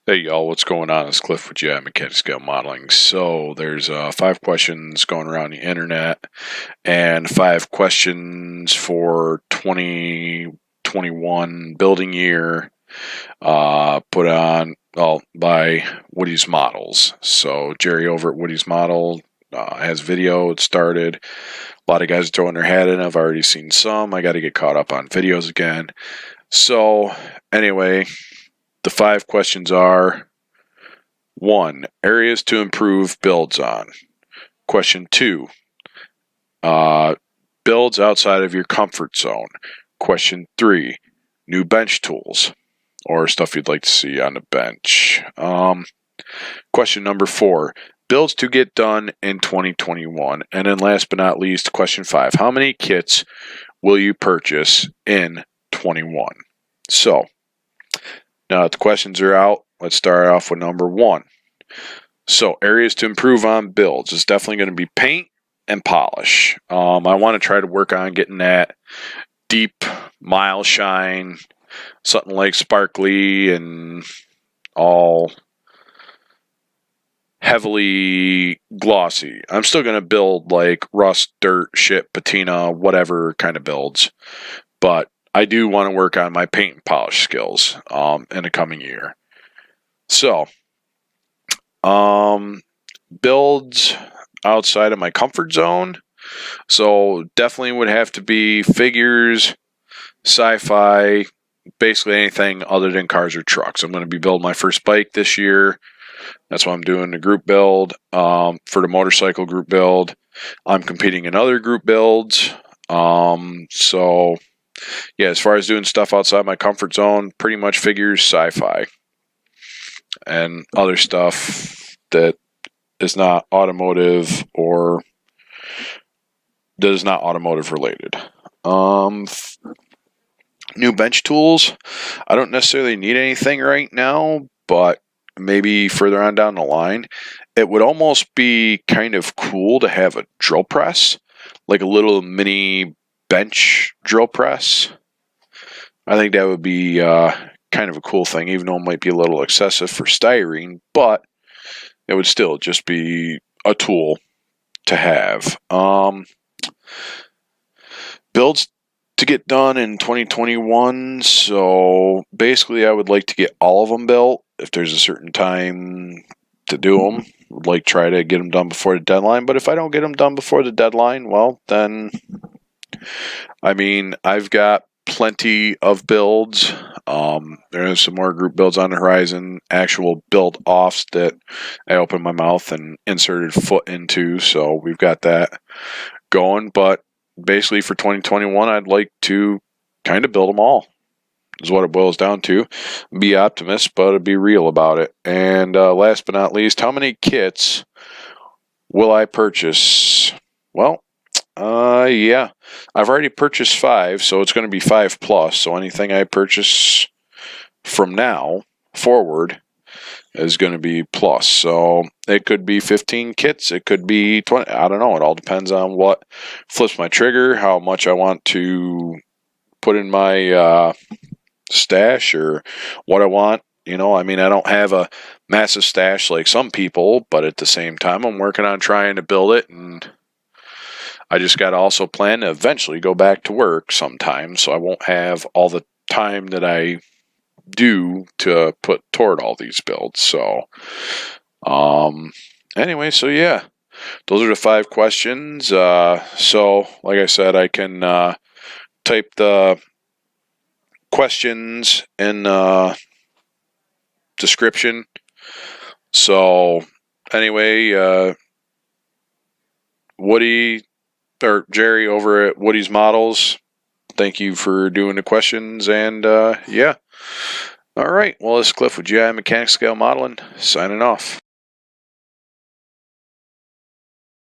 Hey y'all, what's going on? It's Cliff with mechanic scale modeling. So there's 5 questions going around the internet and 5 questions for 2021 building year put on by Woody's Models. So Jerry over at Woody's Model has video. It started. A lot of guys throwing their hat in. I've already seen some. I got to get caught up on videos again. So anyway, the 5 questions are: 1. Areas to improve builds on. Question 2. Builds outside of your comfort zone. Question 3. New bench tools or stuff you'd like to see on the bench. Question number 4. Builds to get done in 2021. And then last but not least, question 5. How many kits will you purchase in 21? So, now that the questions are out, let's start off with number 1. So, areas to improve on builds is definitely going to be paint and polish. I want to try to work on getting that deep mile shine, something like sparkly and all heavily glossy. I'm still going to build like rust, dirt, shit, patina, whatever kind of builds, but I do want to work on my paint and polish skills in the coming year. So, builds outside of my comfort zone. So definitely would have to be figures, sci-fi, basically anything other than cars or trucks. I'm going to be building my first bike this year. That's why I'm doing the group build for the motorcycle group build. I'm competing in other group builds. So yeah, as far as doing stuff outside my comfort zone, pretty much figures, sci-fi, and other stuff that is not automotive or that is not automotive related. New bench tools. I don't necessarily need anything right now, but maybe further on down the line, it would almost be kind of cool to have a drill press, like a little mini bench drill press. I think that would be kind of a cool thing, even though it might be a little excessive for styrene, but it would still just be a tool to have. Builds to get done in 2021, so basically I would like to get all of them built. If there's a certain time to do them, would like try to get them done before the deadline, but if I don't get them done before the deadline, well, then I mean, I've got plenty of builds. There's some more group builds on the horizon, actual build offs that I opened my mouth and inserted foot into, so we've got that going. But basically for 2021, I'd like to kind of build them all, is what it boils down to. Be optimist, but be real about it. And last but not least, how many kits will I purchase? Well, yeah, I've already purchased 5, so it's going to be 5 plus. So anything I purchase from now forward is going to be plus. So it could be 15 kits, it could be 20. I don't know. It all depends on what flips my trigger, how much I want to put in my stash, or what I want. You know, I mean, I don't have a massive stash like some people, but at the same time, I'm working on trying to build it, and I just got to also plan to eventually go back to work sometime, so I won't have all the time that I do to put toward all these builds. So, anyway, so yeah, those are the 5 questions. So, like I said, I can type the questions in description. So, anyway, Woody or Jerry over at Woody's Models, thank you for doing the questions, and yeah. All right, well, this is Cliff with GI Mechanic Scale Modeling, signing off.